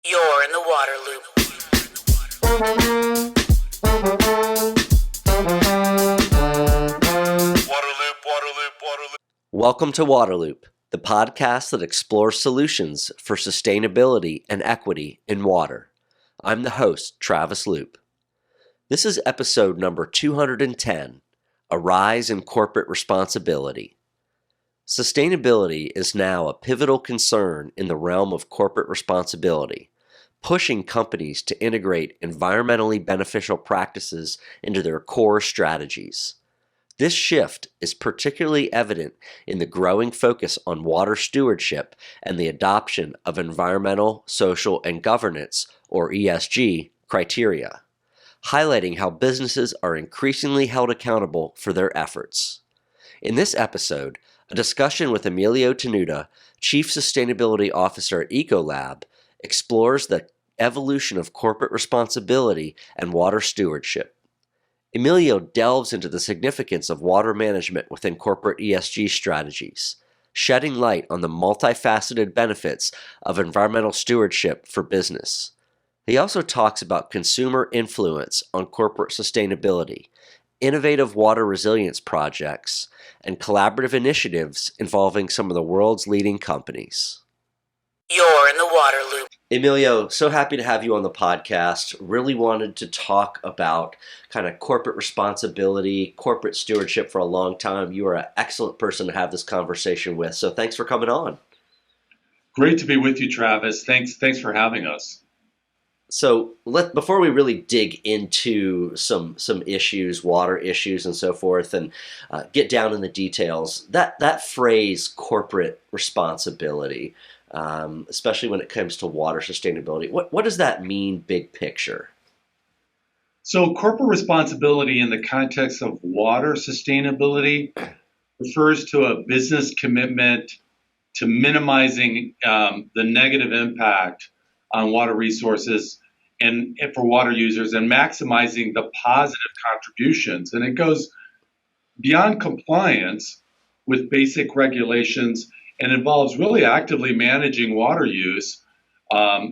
You're in the water loop. Welcome to Waterloop, the podcast that explores solutions for sustainability and equity in water. I'm the host, Travis Loop. This is episode number 210, A Rise in Corporate Responsibility. Sustainability is now a pivotal concern in the realm of corporate responsibility, pushing companies to integrate environmentally beneficial practices into their core strategies. This shift is particularly evident in the growing focus on water stewardship and the adoption of environmental, social, and governance, or ESG, criteria, highlighting how businesses are increasingly held accountable for their efforts. In this episode, a discussion with Emilio Tenuta, Chief Sustainability Officer at Ecolab, explores the evolution of corporate responsibility and water stewardship. Emilio delves into the significance of water management within corporate ESG strategies, shedding light on the multifaceted benefits of environmental stewardship for business. He also talks about consumer influence on corporate sustainability, innovative water resilience projects, and collaborative initiatives involving some of the world's leading companies. You're in the water loop. Emilio, so happy to have you on the podcast. Really wanted to talk about kind of corporate responsibility, corporate stewardship for a long time. You are an excellent person to have this conversation with, so thanks for coming on. Great to be with you, Travis. Thanks for having us. So before we really dig into some issues, water issues and so forth, and get down in the details, that phrase corporate responsibility, especially when it comes to water sustainability, what does that mean big picture? So corporate responsibility in the context of water sustainability refers to a business commitment to minimizing the negative impact on water resources and for water users and maximizing the positive contributions. And it goes beyond compliance with basic regulations and involves really actively managing water use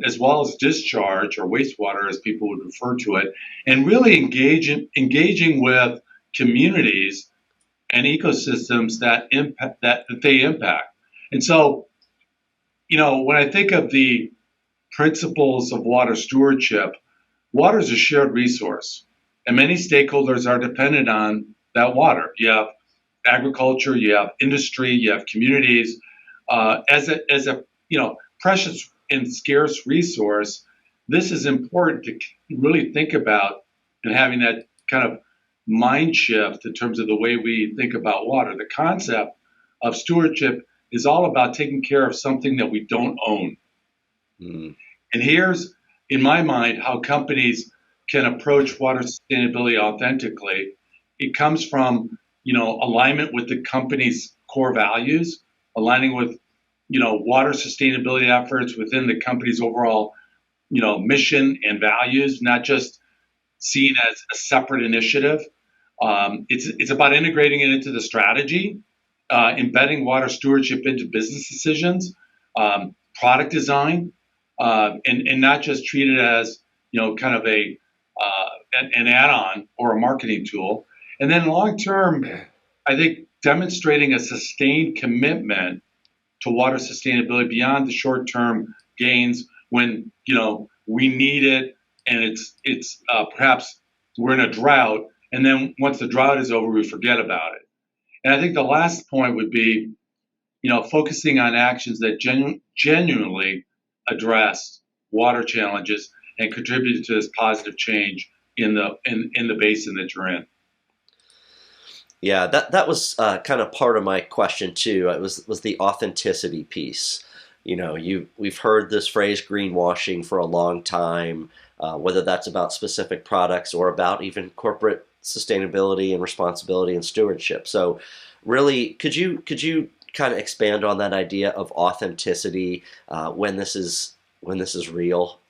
as well as discharge or wastewater, as people would refer to it, and really engaging with communities and ecosystems that they impact. And so, when I think of the principles of water stewardship, water is a shared resource, and many stakeholders are dependent on that water. You have agriculture, you have industry, you have communities. As a precious and scarce resource, this is important to really think about and having that kind of mind shift in terms of the way we think about water. The concept of stewardship is all about taking care of something that we don't own. Mm. And here's, in my mind, how companies can approach water sustainability authentically. It comes from, alignment with the company's core values, aligning with, water sustainability efforts within the company's overall, mission and values, not just seen as a separate initiative. It's about integrating it into the strategy, embedding water stewardship into business decisions, product design, and not just treat it as, kind of an add-on or a marketing tool. And then long term, I think demonstrating a sustained commitment to water sustainability beyond the short-term gains when, we need it and it's perhaps we're in a drought, and then once the drought is over, we forget about it. And I think the last point would be, focusing on actions that genuinely address water challenges and contribute to this positive change in the basin that you're in. Yeah, that was kind of part of my question too. It was the authenticity piece. We've heard this phrase greenwashing for a long time, whether that's about specific products or about even corporate sustainability and responsibility and stewardship. So, really, could you kind of expand on that idea of authenticity when this is real?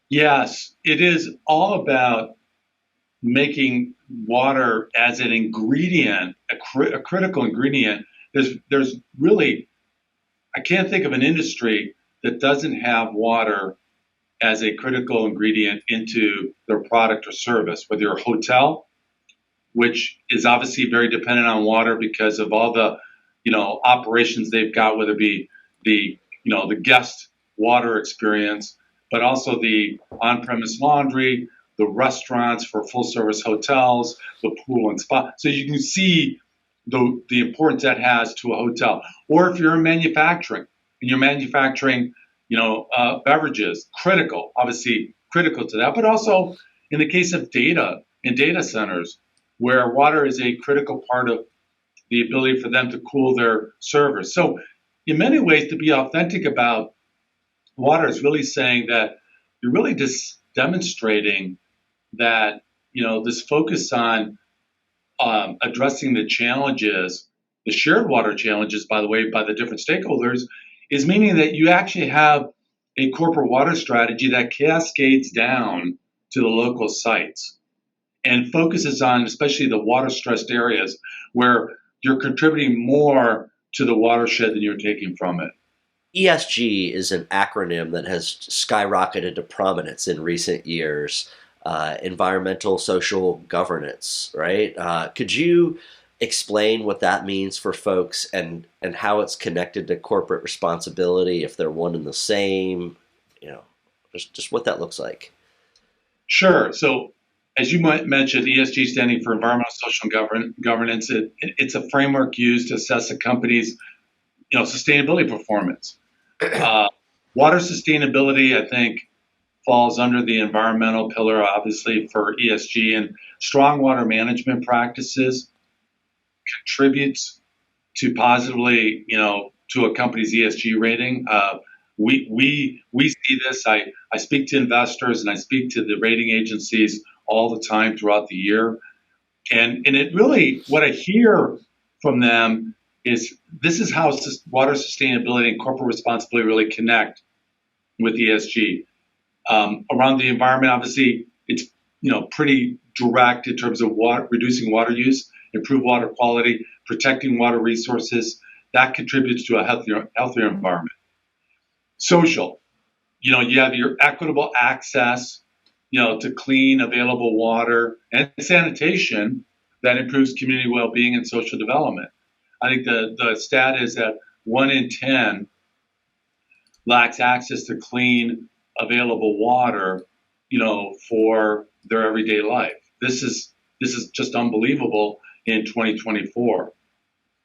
Yes, it is all about making water as an ingredient, a critical ingredient. There's really, I can't think of an industry that doesn't have water as a critical ingredient into their product or service, whether you're a hotel, which is obviously very dependent on water because of all the, operations they've got, whether it be the guest water experience, but also the on-premise laundry, the restaurants for full-service hotels, the pool and spa. So you can see the importance that has to a hotel. Or if you're in manufacturing and you're manufacturing, beverages, obviously critical to that, but also in the case of data centers, where water is a critical part of the ability for them to cool their servers. So in many ways, to be authentic about water is really saying that you're really just demonstrating that, this focus on addressing the challenges, the shared water challenges, by the way, by the different stakeholders, is meaning that you actually have a corporate water strategy that cascades down to the local sites and focuses on especially the water stressed areas where you're contributing more to the watershed than you're taking from it. ESG is an acronym that has skyrocketed to prominence in recent years. Environmental, social governance, right? Could you explain what that means for folks and how it's connected to corporate responsibility, if they're one and the same, just what that looks like? Sure. So as you mentioned, ESG standing for environmental, social, and governance. It's a framework used to assess a company's, sustainability performance. Water sustainability, I think, falls under the environmental pillar, obviously, for ESG, and strong water management practices contributes to positively, to a company's ESG rating. We see this. I speak to investors and I speak to the rating agencies all the time throughout the year, and it really, what I hear from them is this is how water sustainability and corporate responsibility really connect with ESG. Around the environment, obviously, it's pretty direct in terms of reducing water use, improve water quality, protecting water resources. That contributes to a healthier environment. Social, you have your equitable access, to clean, available water and sanitation that improves community well-being and social development. I think the stat is that 1 in 10 lacks access to clean, available water, for their everyday life. This is just unbelievable in 2024.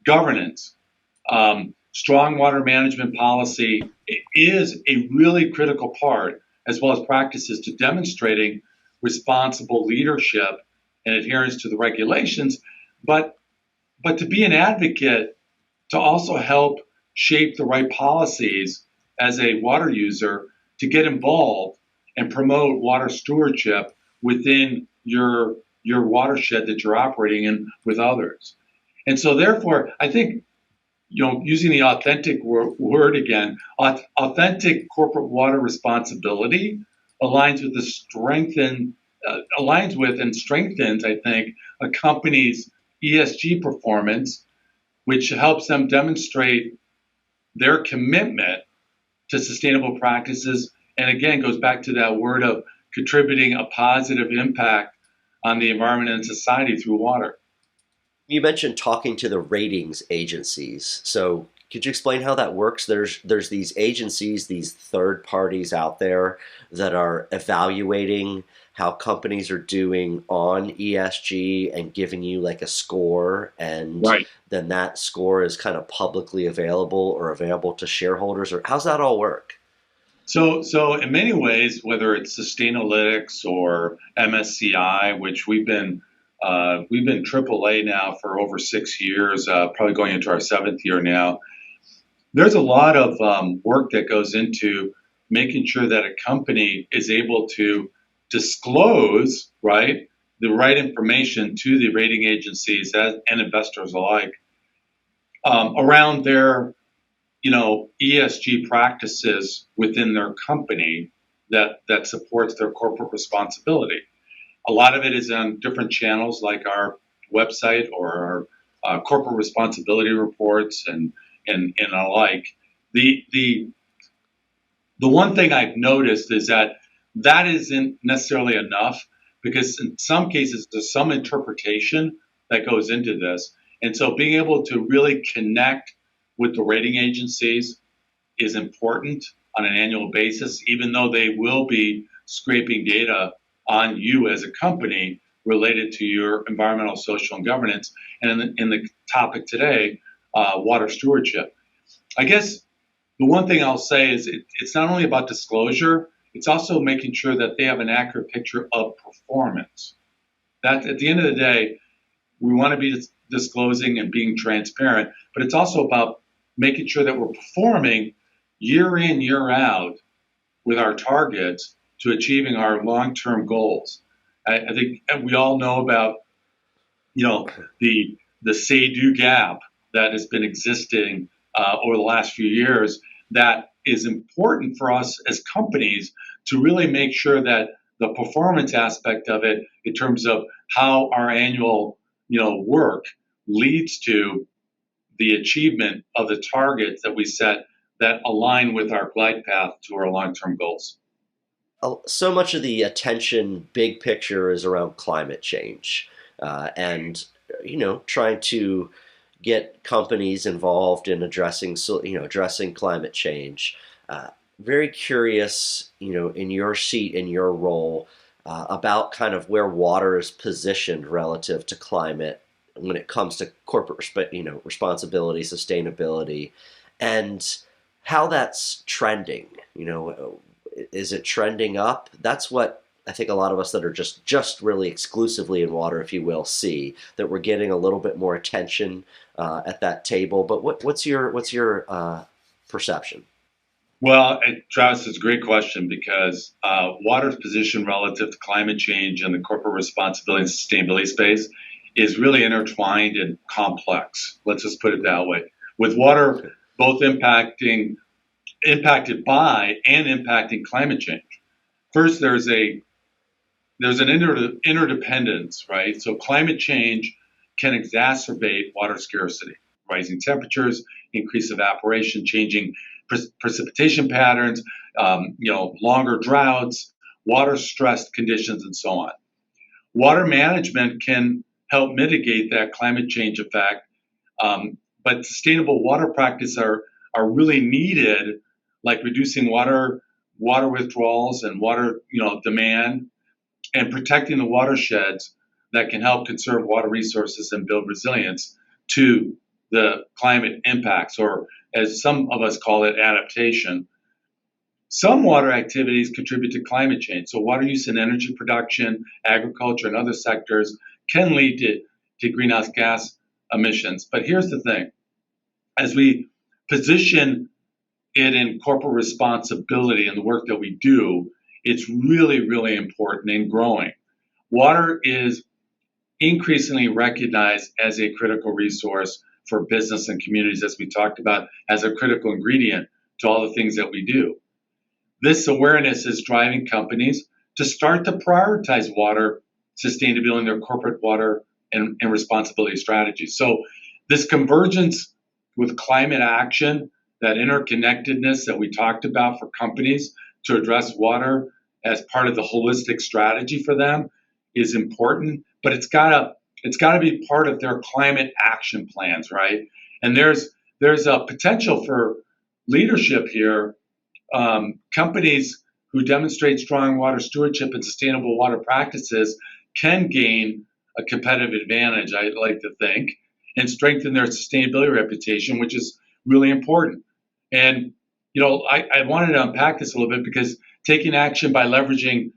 Governance, strong water management policy is a really critical part, as well as practices to demonstrating responsible leadership and adherence to the regulations, but to be an advocate, to also help shape the right policies as a water user, to get involved and promote water stewardship within your watershed that you're operating in with others. And so therefore, I think, using the authentic word again, authentic corporate water responsibility aligns with and strengthens, I think, a company's ESG performance, which helps them demonstrate their commitment to sustainable practices, and again goes back to that word of contributing a positive impact on the environment and society through water. You mentioned talking to the ratings agencies. So could you explain how that works? There's these agencies, these third parties out there that are evaluating how companies are doing on ESG and giving you like a score, and Right. then that score is kind of publicly available or available to shareholders, or how's that all work? So in many ways, whether it's Sustainalytics or MSCI, which we've been AAA now for over 6 years, probably going into our 7th year now. There's a lot of work that goes into making sure that a company is able to disclose, right, the right information to the rating agencies and investors alike around their, ESG practices within their company that supports their corporate responsibility. A lot of it is on different channels like our website or our corporate responsibility reports and alike. The one thing I've noticed is that that isn't necessarily enough because in some cases there's some interpretation that goes into this. And so being able to really connect with the rating agencies is important on an annual basis, even though they will be scraping data on you as a company related to your environmental, social, and governance. And in the topic today, water stewardship. I guess the one thing I'll say is it's not only about disclosure, it's also making sure that they have an accurate picture of performance. That at the end of the day, we want to be disclosing and being transparent, but it's also about making sure that we're performing year in, year out with our targets to achieving our long-term goals. I think we all know about, the say-do gap that has been existing over the last few years. That is important for us as companies to really make sure that the performance aspect of it, in terms of how our annual, work leads to the achievement of the targets that we set that align with our glide path to our long-term goals. So much of the attention, big picture, is around climate change, and trying to get companies involved in addressing climate change. Very curious, in your seat, in your role, about kind of where water is positioned relative to climate when it comes to corporate responsibility, sustainability, and how that's trending. Is it trending up? That's what I think a lot of us that are just really exclusively in water, if you will, see that we're getting a little bit more attention at that table. But what's your perception? Well, Travis, it's a great question because water's position relative to climate change and the corporate responsibility and sustainability space is really intertwined and complex. Let's just put it that way. With water both impacted by and impacting climate change. First, there's an interdependence, right? So climate change can exacerbate water scarcity, rising temperatures, increased evaporation, changing precipitation patterns, longer droughts, water stressed conditions, and so on. Water management can help mitigate that climate change effect, but sustainable water practices are really needed, like reducing water withdrawals and water demand, and protecting the watersheds that can help conserve water resources and build resilience to the climate impacts, or as some of us call it, adaptation. Some water activities contribute to climate change. So water use in energy production, agriculture, and other sectors can lead to greenhouse gas emissions. But here's the thing. As we position it in corporate responsibility and the work that we do, it's really, really important and growing. Water is increasingly recognized as a critical resource for business and communities, as we talked about, as a critical ingredient to all the things that we do. This awareness is driving companies to start to prioritize water sustainability in their corporate water and responsibility strategies. So this convergence with climate action, that interconnectedness that we talked about for companies to address water as part of the holistic strategy for them, is important, but it's got to be part of their climate action plans, right? And there's a potential for leadership here. Companies who demonstrate strong water stewardship and sustainable water practices can gain a competitive advantage, I like to think, and strengthen their sustainability reputation, which is really important. And I wanted to unpack this a little bit because taking action by leveraging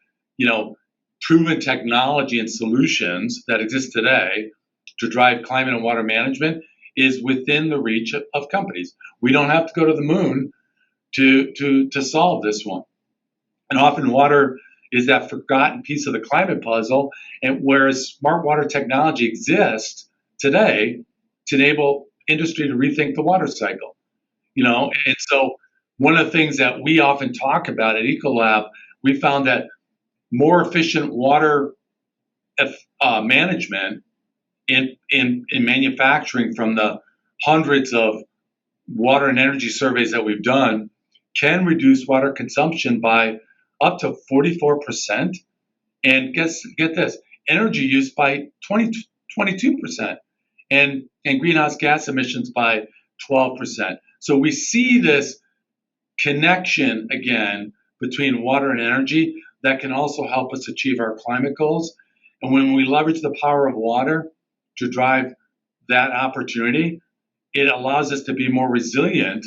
proven technology and solutions that exist today to drive climate and water management is within the reach of companies. We don't have to go to the moon to solve this one. And often water is that forgotten piece of the climate puzzle, and whereas smart water technology exists today to enable industry to rethink the water cycle. And so one of the things that we often talk about at Ecolab, we found that more efficient water management in manufacturing, from the hundreds of water and energy surveys that we've done, can reduce water consumption by up to 44%. And get this, energy use by 22%, and greenhouse gas emissions by 12%. So we see this connection again between water and energy that can also help us achieve our climate goals. And when we leverage the power of water to drive that opportunity, it allows us to be more resilient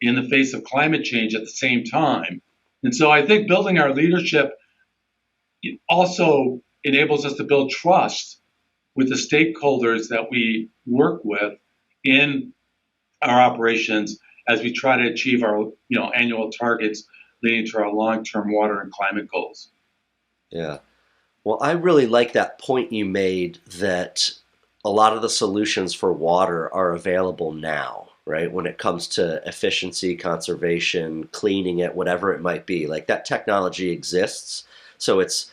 in the face of climate change at the same time. And so I think building our leadership also enables us to build trust with the stakeholders that we work with in our operations as we try to achieve our annual targets leading to our long-term water and climate goals. Yeah. Well, I really like that point you made that a lot of the solutions for water are available now, right? When it comes to efficiency, conservation, cleaning it, whatever it might be, like that technology exists. So it's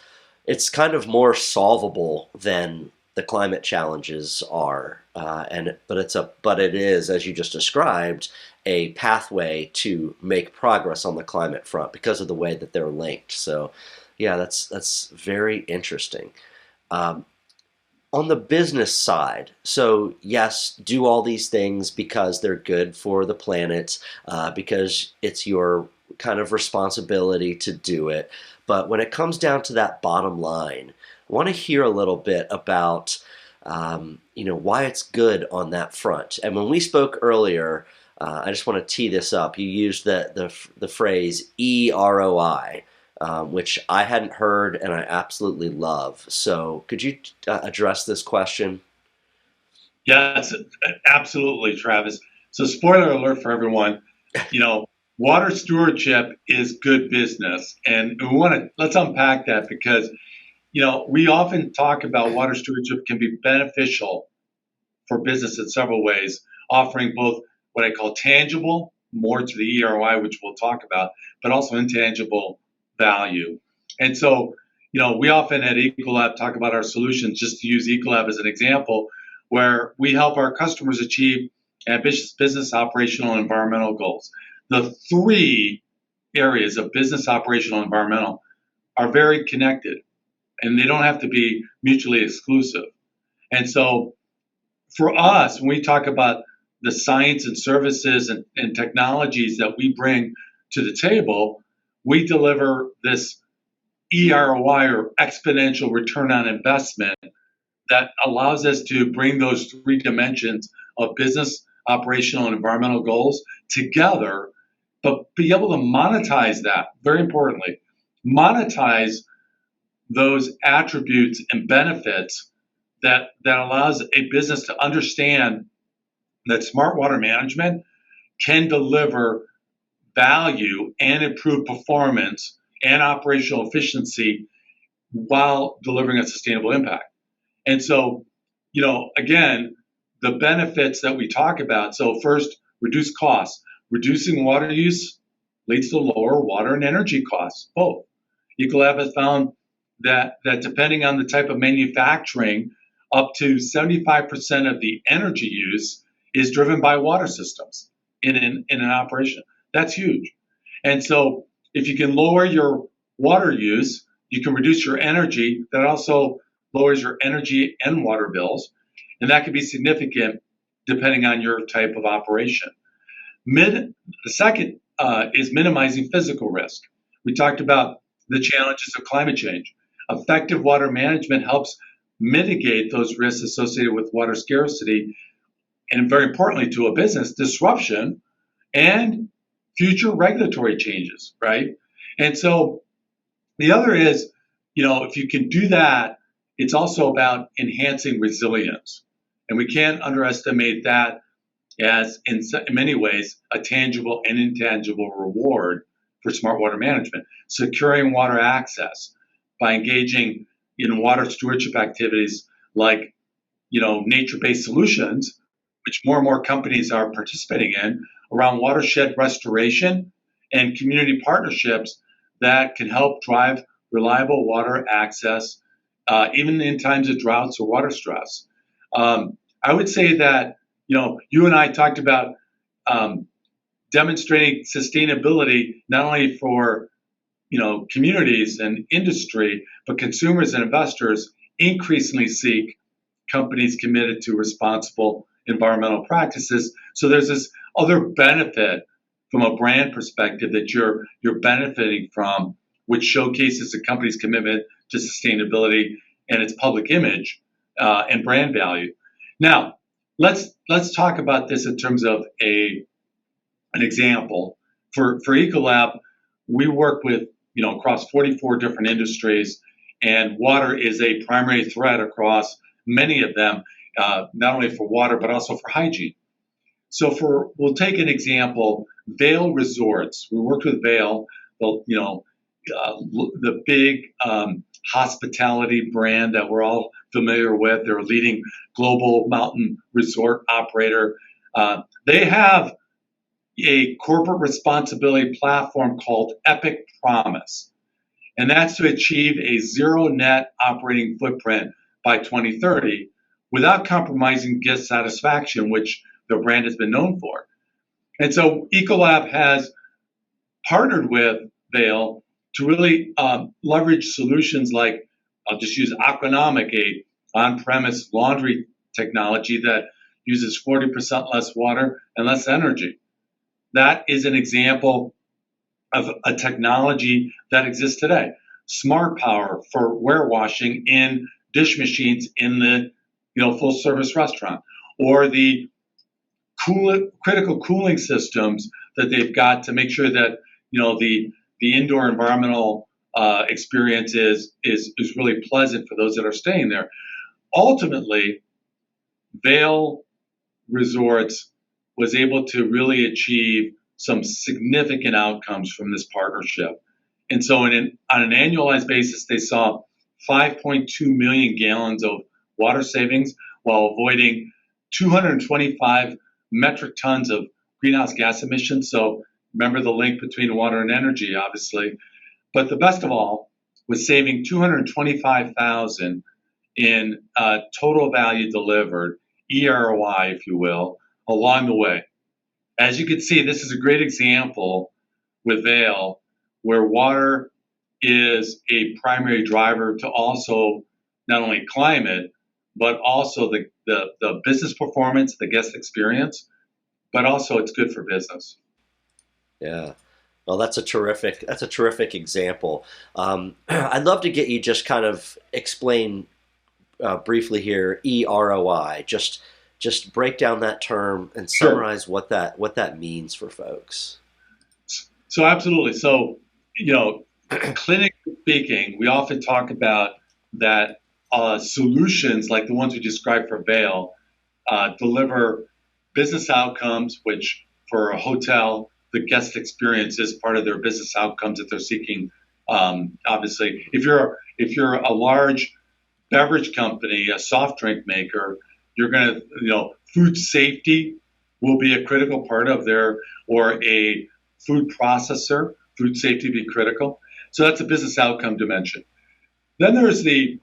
kind of more solvable than the climate challenges are, but it is, as you just described, a pathway to make progress on the climate front because of the way that they're linked. So, yeah, that's very interesting. On the business side, so yes, do all these things because they're good for the planet, because it's your kind of responsibility to do it. But when it comes down to that bottom line, I want to hear a little bit about why it's good on that front. And when we spoke earlier, I just want to tee this up. You used the phrase EROI, which I hadn't heard and I absolutely love. So could you address this question? Yes, absolutely, Travis. So spoiler alert for everyone, water stewardship is good business. And let's unpack that because, we often talk about water stewardship can be beneficial for business in several ways, offering both what I call tangible, more to the EROI, which we'll talk about, but also intangible value. And so, we often at Ecolab talk about our solutions, just to use Ecolab as an example, where we help our customers achieve ambitious business, operational, and environmental goals. The three areas of business, operational, and environmental are very connected, and they don't have to be mutually exclusive. And so for us, when we talk about the science and services and technologies that we bring to the table, we deliver this EROI, or exponential return on investment, that allows us to bring those three dimensions of business, operational, and environmental goals together, but be able to monetize that, very importantly, monetize those attributes and benefits that allows a business to understand that smart water management can deliver value and improve performance and operational efficiency while delivering a sustainable impact. And so, again, the benefits that we talk about. So first, reduce costs. Reducing water use leads to lower water and energy costs, both. Ecolab has found that depending on the type of manufacturing, up to 75% of the energy use is driven by water systems in an operation. That's huge. And so if you can lower your water use, you can reduce your energy. That also lowers your energy and water bills. And that can be significant depending on your type of operation. The second is minimizing physical risk. We talked about the challenges of climate change. Effective water management helps mitigate those risks associated with water scarcity, and very importantly to a business, disruption and future regulatory changes, right? And so the other is, if you can do that, it's also about enhancing resilience. And we can't underestimate that as, in many ways, a tangible and intangible reward for smart water management. Securing water access by engaging in water stewardship activities like, nature-based solutions, which more and more companies are participating in, around watershed restoration and community partnerships that can help drive reliable water access, even in times of droughts or water stress. I would say that, you and I talked about demonstrating sustainability not only for communities and industry, but consumers and investors increasingly seek companies committed to responsible environmental practices. So there's this other benefit from a brand perspective that you're benefiting from, which showcases the company's commitment to sustainability and its public image and brand value. Now, let's talk about this in terms of an example. For Ecolab, we work with across 44 different industries, and water is a primary threat across many of them, not only for water but also for hygiene. So we'll take an example, Vail Resorts. We worked with Vail, the big hospitality brand that we're all familiar with. They're a leading global mountain resort operator. They have a corporate responsibility platform called Epic Promise, and that's to achieve a zero net operating footprint by 2030 without compromising guest satisfaction, which the brand has been known for. And so Ecolab has partnered with Vail to really leverage solutions like, I'll just use Aquanomic, a on-premise laundry technology that uses 40% less water and less energy. That is an example of a technology that exists today. Smart power for warewashing in dish machines in the full service restaurant, or the critical cooling systems that they've got to make sure that the indoor environmental experience is really pleasant for those that are staying there. Ultimately, Vail Resorts was able to really achieve some significant outcomes from this partnership. And so on an annualized basis, they saw 5.2 million gallons of water savings while avoiding 225 metric tons of greenhouse gas emissions. So remember the link between water and energy, obviously. But the best of all was saving 225,000 in total value delivered, EROI, if you will, along the way. As you can see, this is a great example with Vail, where water is a primary driver to also not only climate, but also the business performance, the guest experience, but also it's good for business. Yeah. Well, that's a terrific example. I'd love to get you just kind of explain briefly here EROI. Just break down that term and summarize Sure. what that means for folks. So absolutely. So clinically speaking, we often talk about that solutions like the ones we described for Vail deliver business outcomes, which for a hotel, the guest experience is part of their business outcomes that they're seeking. Obviously, if you're a large beverage company, a soft drink maker, you're going to, food safety will be a critical part of or a food processor, food safety be critical. So that's a business outcome dimension. Then there's the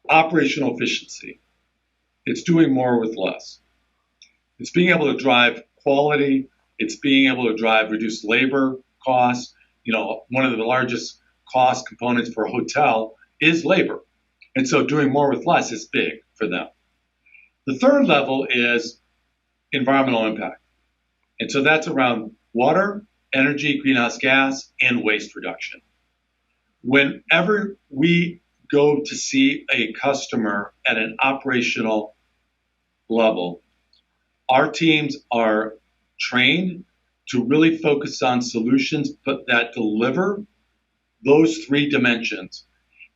operational efficiency. It's doing more with less. It's being able to drive quality. It's being able to drive reduced labor costs. One of the largest cost components for a hotel is labor. And so doing more with less is big for them. The third level is environmental impact. And so that's around water, energy, greenhouse gas, and waste reduction. Whenever we go to see a customer at an operational level, our teams are trained to really focus on solutions but that deliver those three dimensions,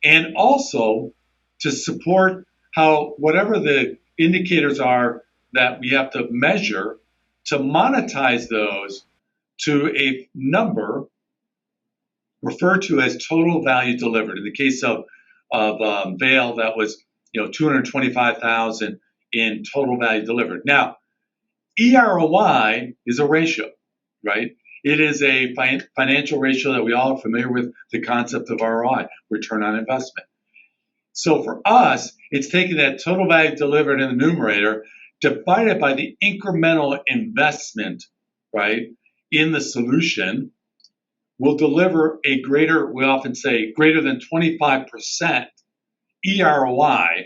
and also to support how whatever the indicators are that we have to measure to monetize those to a number referred to as total value delivered. In the case of Vail, that was 225,000 in total value delivered. Now, EROI is a ratio, right? It is a financial ratio that we all are familiar with, the concept of ROI, return on investment. So for us, it's taking that total value delivered in the numerator, divided by the incremental investment, right, in the solution, will deliver a greater, we often say, greater than 25% EROI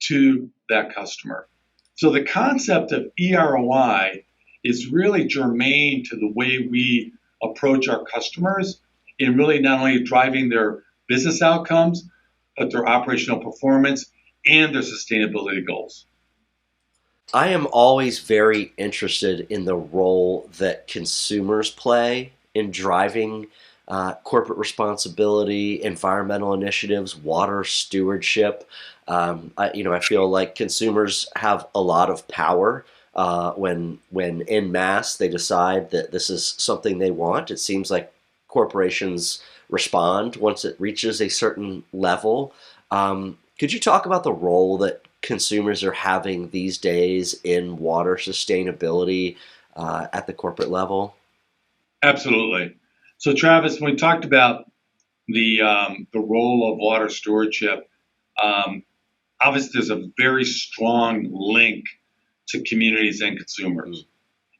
to that customer. So the concept of EROI is really germane to the way we approach our customers in really not only driving their business outcomes, but their operational performance and their sustainability goals. I am always very interested in the role that consumers play in driving corporate responsibility, environmental initiatives, water stewardship. I feel like consumers have a lot of power when en masse they decide that this is something they want. It seems like corporations respond once it reaches a certain level. Could you talk about the role that consumers are having these days in water sustainability at the corporate level? Absolutely. So, Travis, when we talked about the role of water stewardship, obviously there's a very strong link to communities and consumers.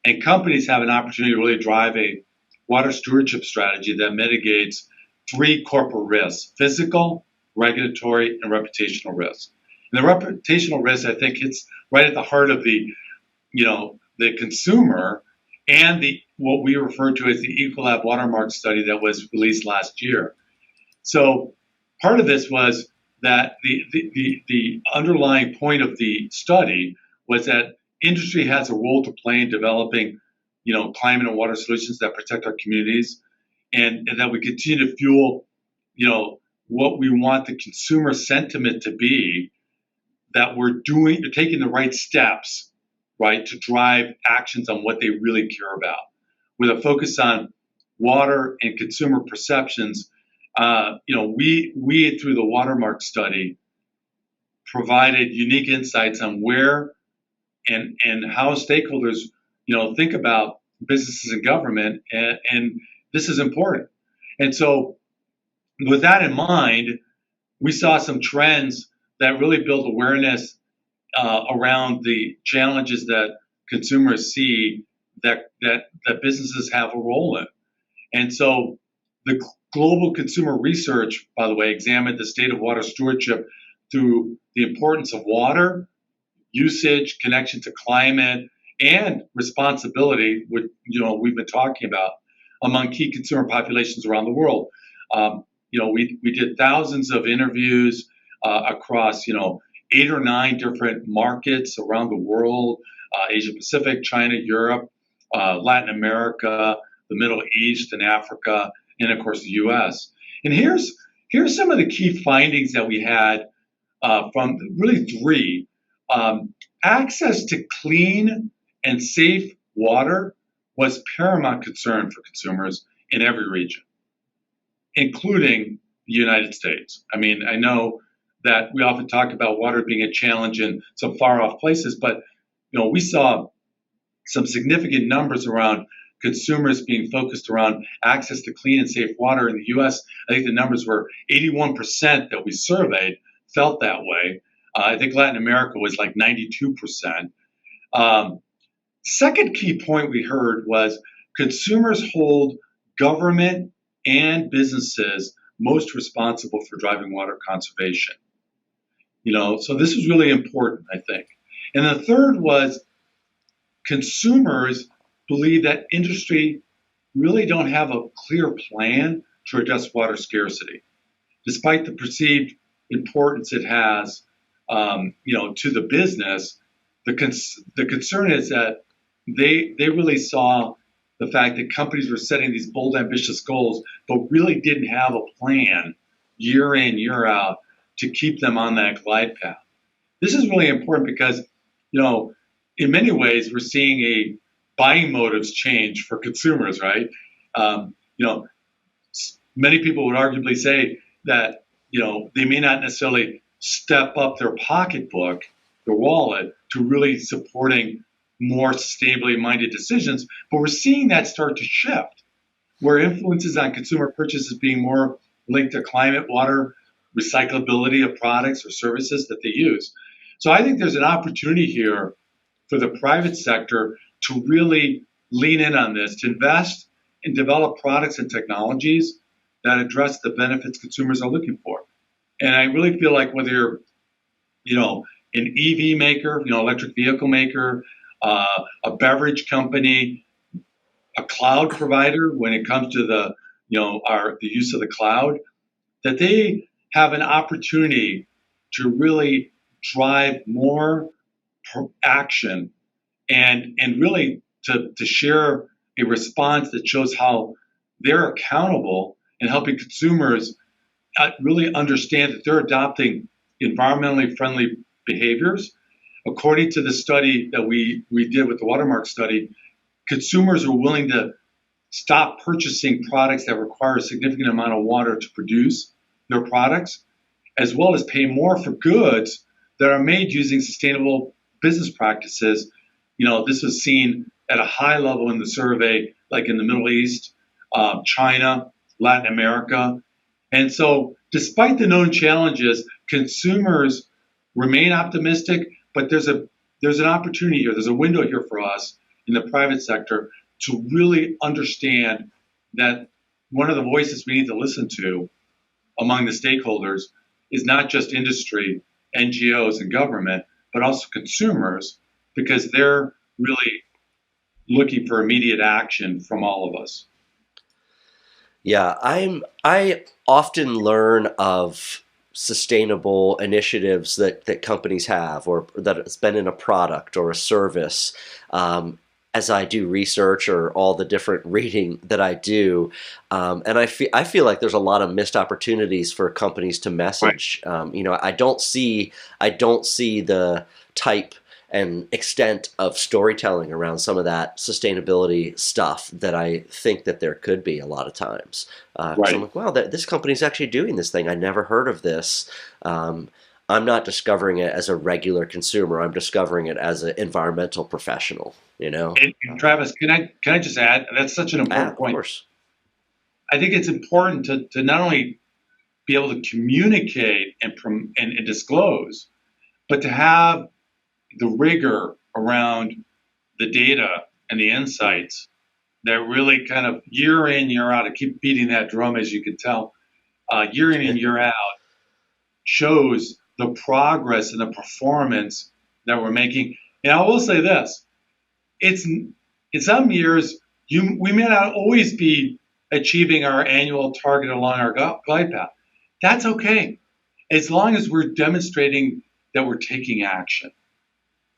And companies have an opportunity to really drive a water stewardship strategy that mitigates three corporate risks: physical, regulatory, and reputational risks. And the reputational risk, I think, hits right at the heart of the consumer and the what we refer to as the Ecolab watermark study that was released last year. So part of this was that the underlying point of the study was that industry has a role to play in developing, climate and water solutions that protect our communities, and that we continue to fuel, what we want the consumer sentiment to be, that we're taking the right steps, right, to drive actions on what they really care about, with a focus on water and consumer perceptions. We through the watermark study provided unique insights on where and how stakeholders, think about businesses and government, and this is important. And so, with that in mind, we saw some trends that really built awareness around the challenges that consumers see that businesses have a role in. And so the global consumer research, by the way, examined the state of water stewardship through the importance of water, usage, connection to climate, and responsibility, which we've been talking about, among key consumer populations around the world. We did thousands of interviews across 8 or 9 different markets around the world: Asia Pacific, China, Europe, Latin America, the Middle East, and Africa, and of course the U.S. And here's some of the key findings that we had from really 3. Access to clean and safe water was paramount concern for consumers in every region, including the United States. I mean, I know that we often talk about water being a challenge in some far off places, but we saw some significant numbers around consumers being focused around access to clean and safe water in the U.S. I think the numbers were 81% that we surveyed felt that way. I think Latin America was like 92%. Second key point we heard was consumers hold government and businesses most responsible for driving water conservation. So this is really important, I think. And the third was consumers believe that industry really don't have a clear plan to address water scarcity, despite the perceived importance it has, to the business. The concern is that they really saw the fact that companies were setting these bold, ambitious goals, but really didn't have a plan year in, year out to keep them on that glide path. This is really important because, in many ways, we're seeing a buying motives change for consumers, right? Many people would arguably say that, they may not necessarily step up their pocketbook, their wallet, to really supporting more sustainably minded decisions, but we're seeing that start to shift, where influences on consumer purchases being more linked to climate, water, recyclability of products or services that they use. So I think there's an opportunity here for the private sector to really lean in on this, to invest and develop products and technologies that address the benefits consumers are looking for. And I really feel like whether you're, an EV maker, electric vehicle maker, a beverage company, a cloud provider, when it comes to the use of the cloud, that they have an opportunity to really drive more action and really to share a response that shows how they're accountable in helping consumers really understand that they're adopting environmentally friendly behaviors. According to the study that we did with the Watermark study, consumers are willing to stop purchasing products that require a significant amount of water to produce their products, as well as pay more for goods that are made using sustainable business practices. This was seen at a high level in the survey, like in the Middle East, China, Latin America. And so despite the known challenges, consumers remain optimistic, but there's an opportunity here, there's a window here for us in the private sector to really understand that one of the voices we need to listen to among the stakeholders is not just industry, NGOs, and government, but also consumers, because they're really looking for immediate action from all of us. Yeah, I often learn of sustainable initiatives that companies have, or that it's been in a product or a service. As I do research or all the different reading that I do, and I feel like there's a lot of missed opportunities for companies to message. Right. I don't see the type and extent of storytelling around some of that sustainability stuff that I think that there could be a lot of times. Right. I'm like, wow, this company's actually doing this thing. I never heard of this. I'm not discovering it as a regular consumer. I'm discovering it as an environmental professional. And Travis, can I just add? That's such an important point. Of course. I think it's important to not only be able to communicate and disclose, but to have the rigor around the data and the insights that really kind of year in, year out, I keep beating that drum, as you can tell, year in and year out, shows the progress and the performance that we're making. And I will say this, in some years, we may not always be achieving our annual target along our glide path. That's okay, as long as we're demonstrating that we're taking action.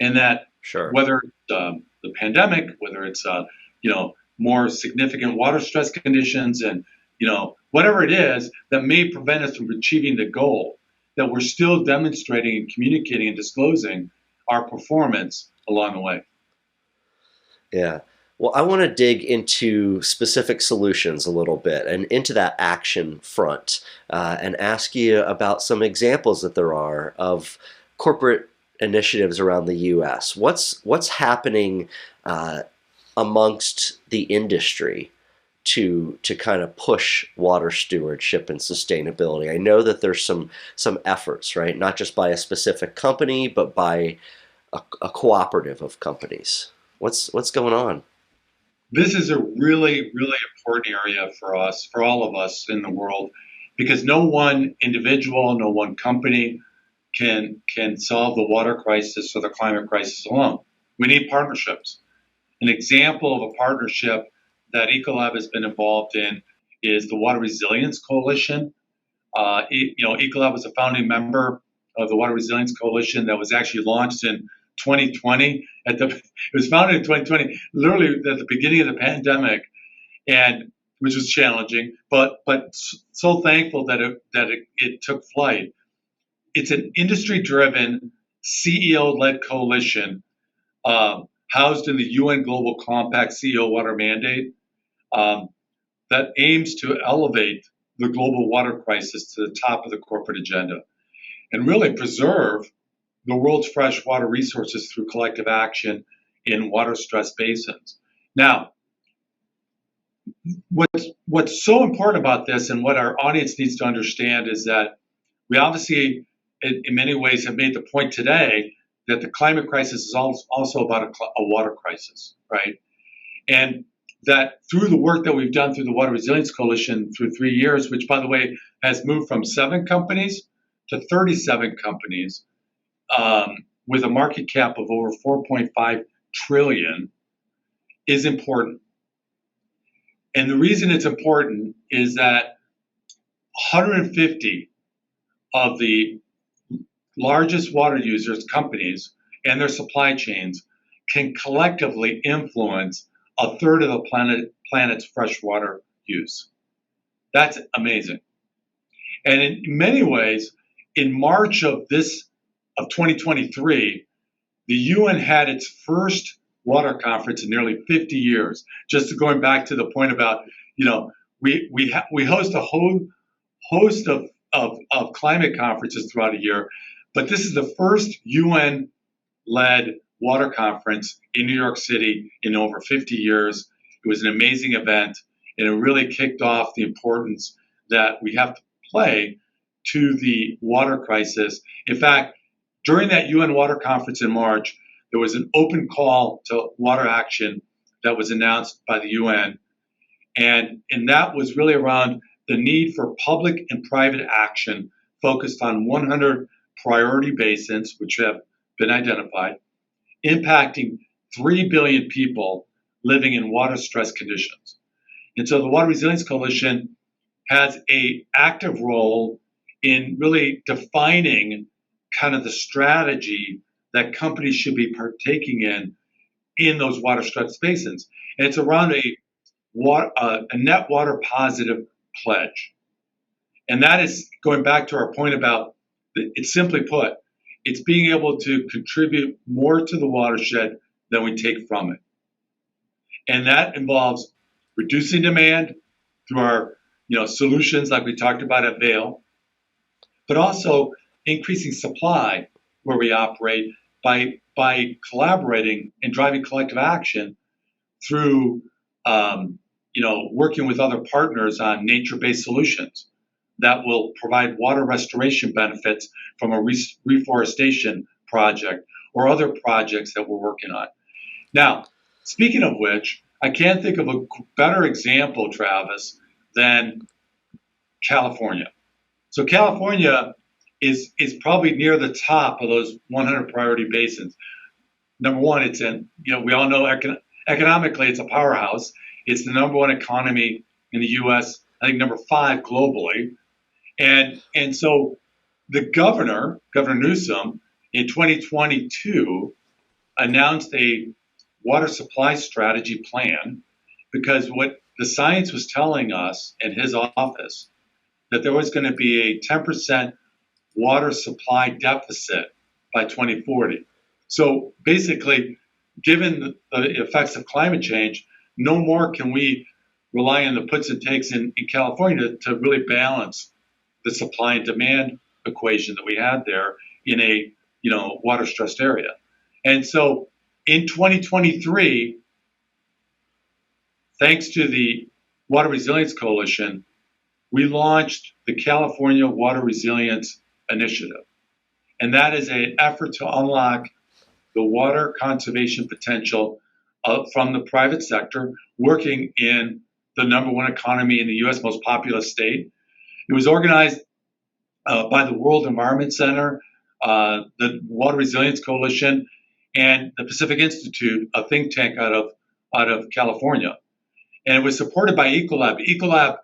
And that whether it's the pandemic, whether it's more significant water stress conditions, and whatever it is that may prevent us from achieving the goal, that we're still demonstrating and communicating and disclosing our performance along the way. Yeah. Well, I want to dig into specific solutions a little bit and into that action front, and ask you about some examples that there are of corporate initiatives around the U.S. What's happening amongst the industry to kind of push water stewardship and sustainability? I know that there's some efforts, right? Not just by a specific company, but by a cooperative of companies. What's going on? This is a really, really important area for us, for all of us in the world, because no one individual, no one company can solve the water crisis or the climate crisis alone. We need partnerships. An example of a partnership that Ecolab has been involved in is the Water Resilience Coalition. Ecolab was a founding member of the Water Resilience Coalition that was actually launched in 2020. It was founded in 2020, literally at the beginning of the pandemic, and which was challenging, but so thankful that it took flight. It's an industry-driven, CEO-led coalition housed in the UN Global Compact CEO Water Mandate that aims to elevate the global water crisis to the top of the corporate agenda and really preserve the world's fresh water resources through collective action in water-stressed basins. Now, what's so important about this, and what our audience needs to understand, is that we obviously, in many ways, have made the point today that the climate crisis is also about a water crisis, right? And that through the work that we've done through the Water Resilience Coalition through 3 years, which, by the way, has moved from 7 companies to 37 companies, with a market cap of over 4.5 trillion, is important. And the reason it's important is that 150 of the largest water users, companies, and their supply chains can collectively influence a third of the planet's freshwater use. That's amazing. And in many ways, in March of 2023, the UN had its first water conference in nearly 50 years. Just going back to the point about, we host a whole host of climate conferences throughout a year, but this is the first UN-led water conference in New York City in over 50 years. It was an amazing event, and it really kicked off the importance that we have to play to the water crisis. In fact, during that UN water conference in March, there was an open call to water action that was announced by the UN, and that was really around the need for public and private action focused on 100 priority basins, which have been identified, impacting 3 billion people living in water stress conditions. And so the Water Resilience Coalition has an active role in really defining kind of the strategy that companies should be partaking in those water stress basins. And it's around a net water positive pledge. And that is going back to our point about, it's simply put, it's being able to contribute more to the watershed than we take from it. And that involves reducing demand through our solutions like we talked about at Vail, but also increasing supply where we operate by collaborating and driving collective action through working with other partners on nature-based solutions that will provide water restoration benefits from a reforestation project or other projects that we're working on. Now, speaking of which, I can't think of a better example, Travis, than California. So California is probably near the top of those 100 priority basins. Number one, it's we all know economically it's a powerhouse. It's the number one economy in the U.S., I think number 5 globally. And so the Governor Newsom, in 2022, announced a water supply strategy plan because what the science was telling us in his office, that there was going to be a 10% water supply deficit by 2040. So basically, given the effects of climate change, no more can we rely on the puts and takes in California to really balance the supply and demand equation that we had there in a water stressed area. And so in 2023, thanks to the Water Resilience Coalition, we launched the California Water Resilience Initiative. And that is an effort to unlock the water conservation potential from the private sector, working in the number one economy in the U.S., most populous state. It was organized by the World Environment Center, the Water Resilience Coalition, and the Pacific Institute, a think tank out of California. And it was supported by Ecolab. Ecolab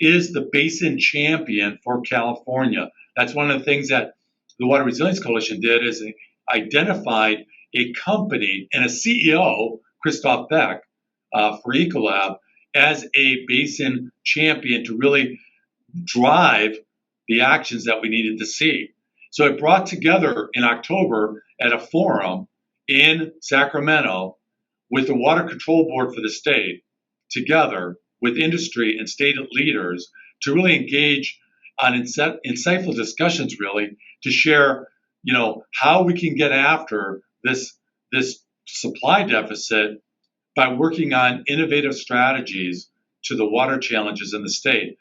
is the basin champion for California. That's one of the things that the Water Resilience Coalition did, is they identified a company and a CEO, Christoph Beck, for Ecolab, as a basin champion to really drive the actions that we needed to see. So it brought together in October at a forum in Sacramento with the Water Control Board for the state, together with industry and state leaders, to really engage on insightful discussions, really, to share, how we can get after this supply deficit by working on innovative strategies to the water challenges in the state.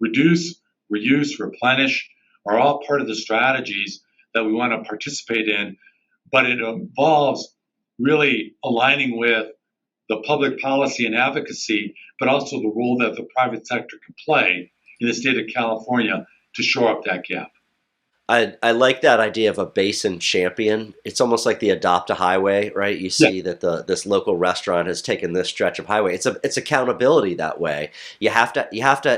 Reduce, reuse, replenish are all part of the strategies that we want to participate in, but it involves really aligning with the public policy and advocacy, but also the role that the private sector can play in the state of California to shore up that gap. I like that idea of a basin champion. It's almost like the adopt a highway, right? You see that this local restaurant has taken this stretch of highway. It's accountability that way. You have to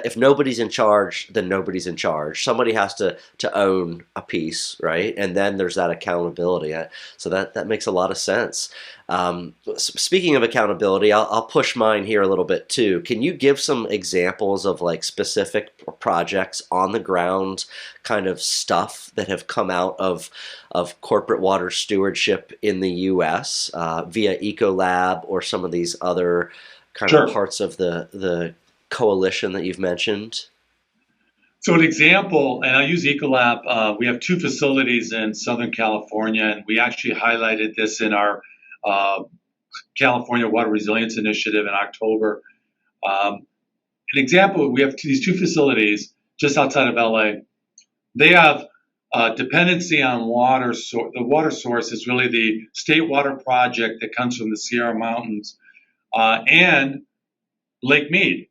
if nobody's in charge, then nobody's in charge. Somebody has to own a piece, right? And then there's that accountability. So that makes a lot of sense. Speaking of accountability, I'll push mine here a little bit too. Can you give some examples of like specific projects on the ground kind of stuff that have come out of corporate water stewardship in the U.S. Via Ecolab or some of these other kind of parts of the coalition that you've mentioned? So an example, and I'll use Ecolab, we have 2 facilities in Southern California, and we actually highlighted this in our California Water Resilience Initiative in October. An example, we have these 2 facilities just outside of LA. They have dependency on water. The water source is really the state water project that comes from the Sierra Mountains and Lake Mead,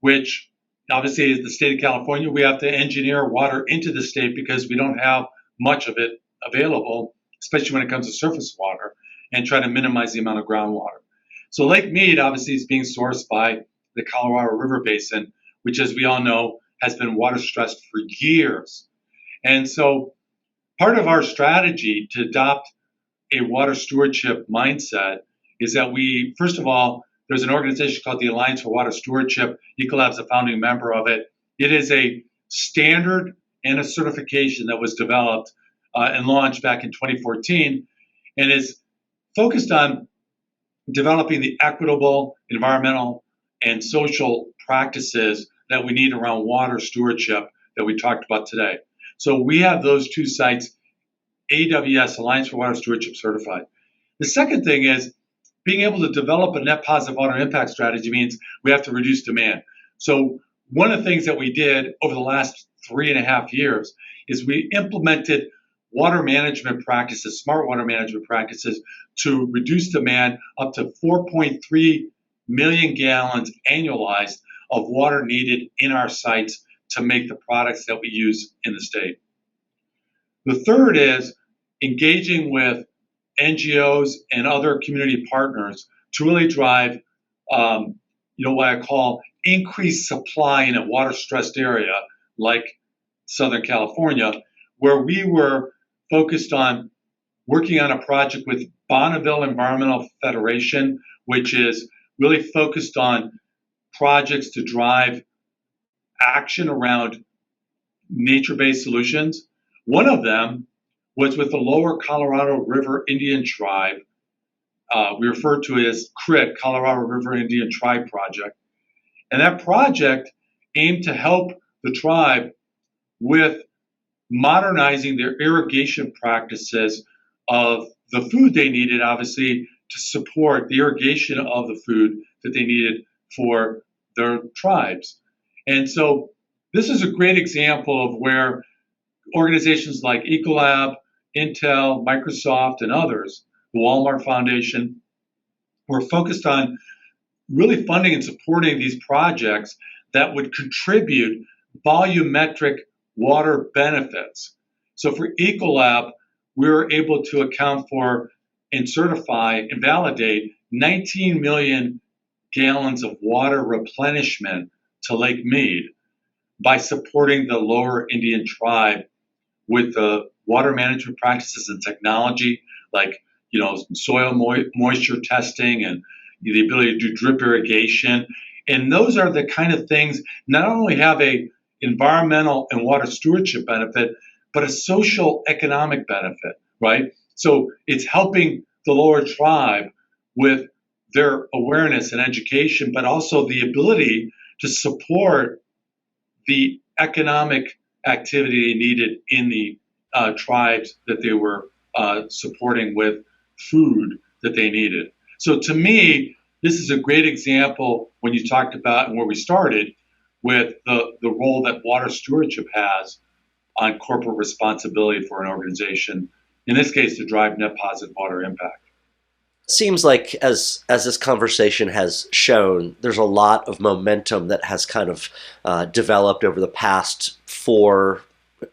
which obviously is the state of California. We have to engineer water into the state because we don't have much of it available, especially when it comes to surface water, and try to minimize the amount of groundwater. So Lake Mead obviously is being sourced by the Colorado River Basin, which, as we all know, has been water stressed for years. And so part of our strategy to adopt a water stewardship mindset is that we, first of all, there's an organization called the Alliance for Water Stewardship. Ecolab's a founding member of it. It is a standard and a certification that was developed and launched back in 2014 and is focused on developing the equitable environmental and social practices that we need around water stewardship that we talked about today. So we have those 2 sites, AWS, Alliance for Water Stewardship, certified. The second thing is being able to develop a net positive water impact strategy means we have to reduce demand. So one of the things that we did over the last 3.5 years is we implemented water management practices, smart water management practices, to reduce demand up to 4.3 million gallons annualized of water needed in our sites to make the products that we use in the state. The third is engaging with NGOs and other community partners to really drive, what I call increased supply in a water-stressed area like Southern California, where we were focused on working on a project with Bonneville Environmental Federation, which is really focused on projects to drive action around nature-based solutions. One of them was with the Lower Colorado River Indian Tribe. We refer to it as CRIT, Colorado River Indian Tribe Project. And that project aimed to help the tribe with modernizing their irrigation practices of the food they needed, obviously, to support the irrigation of the food that they needed for their tribes. And so this is a great example of where organizations like Ecolab, Intel, Microsoft, and others, the Walmart Foundation, were focused on really funding and supporting these projects that would contribute volumetric water benefits. So for Ecolab, we were able to account for and certify and validate 19 million gallons of water replenishment to Lake Mead by supporting the Lower Indian Tribe with the water management practices and technology like soil moisture testing and the ability to do drip irrigation. And those are the kind of things not only have a environmental and water stewardship benefit, but a social economic benefit, right? So it's helping the lower tribe with their awareness and education, but also the ability to support the economic activity needed in the tribes that they were supporting with food that they needed. So to me, this is a great example when you talked about and where we started with the role that water stewardship has on corporate responsibility for an organization, in this case, to drive net positive water impact. Seems like as this conversation has shown, there's a lot of momentum that has kind of developed over the past 4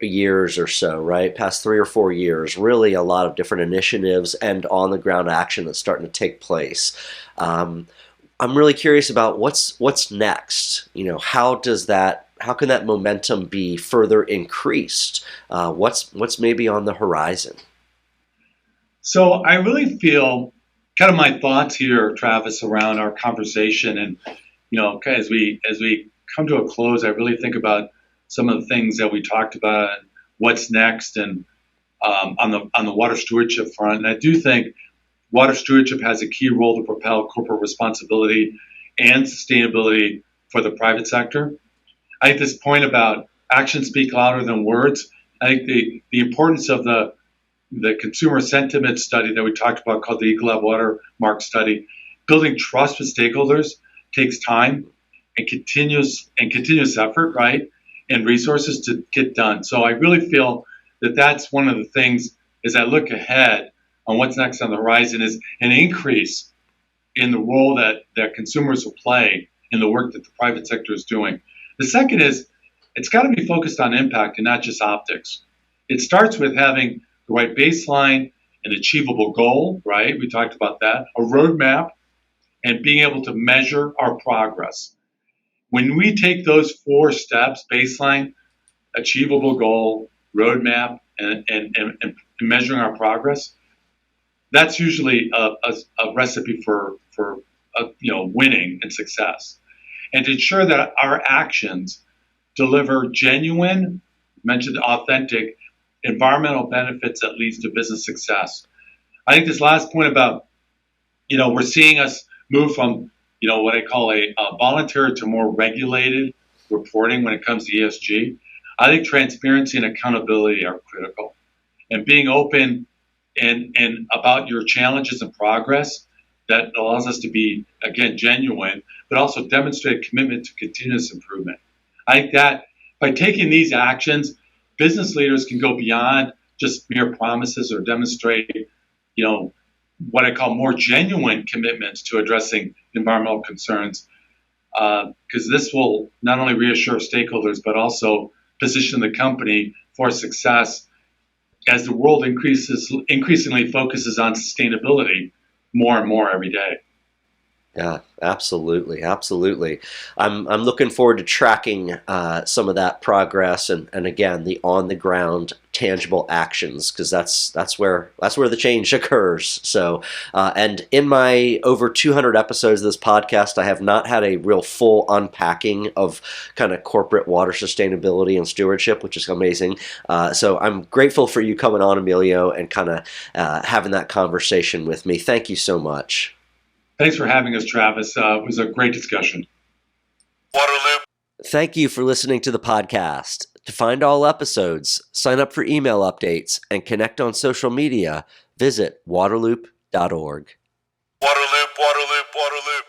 years or so, right? Past 3 or 4 years, really a lot of different initiatives and on the ground action that's starting to take place. Um, I'm really curious about what's next. How can that momentum be further increased? What's maybe on the horizon? So I really feel kind of my thoughts here, Travis, around our conversation, and as we come to a close, I really think about some of the things that we talked about and what's next, and on the water stewardship front. And I do think water stewardship has a key role to propel corporate responsibility and sustainability for the private sector. I think this point about actions speak louder than words. I think the importance of the consumer sentiment study that we talked about, called the Ecolab watermark study, building trust with stakeholders takes time and continuous effort, right, and resources to get done. So I really feel that that's one of the things as I look ahead on what's next on the horizon is an increase in the role that consumers will play in the work that the private sector is doing. The second is it's got to be focused on impact and not just optics. It starts with having the right baseline, an achievable goal, right? We talked about that, a roadmap, and being able to measure our progress. When we take those 4 steps, baseline, achievable goal, roadmap, and measuring our progress, that's usually a recipe for winning and success. And to ensure that our actions deliver genuine, mentioned authentic, environmental benefits that leads to business success. I think this last point about, we're seeing us move from, what I call a voluntary to more regulated reporting when it comes to ESG. I think transparency and accountability are critical. And being open and about your challenges and progress that allows us to be, again, genuine, but also demonstrate a commitment to continuous improvement. I think that by taking these actions, business leaders can go beyond just mere promises or demonstrate, what I call more genuine commitments to addressing environmental concerns, because this will not only reassure stakeholders, but also position the company for success as the world increasingly focuses on sustainability more and more every day. Yeah, absolutely, absolutely. I'm looking forward to tracking some of that progress and again the on the ground tangible actions, because that's where the change occurs. So and in my over 200 episodes of this podcast, I have not had a real full unpacking of kind of corporate water sustainability and stewardship, which is amazing. So I'm grateful for you coming on, Emilio, and kind of having that conversation with me. Thank you so much. Thanks for having us, Travis. It was a great discussion. Waterloop. Thank you for listening to the podcast. To find all episodes, sign up for email updates, and connect on social media, visit waterloop.org. Waterloop, Waterloop, Waterloop.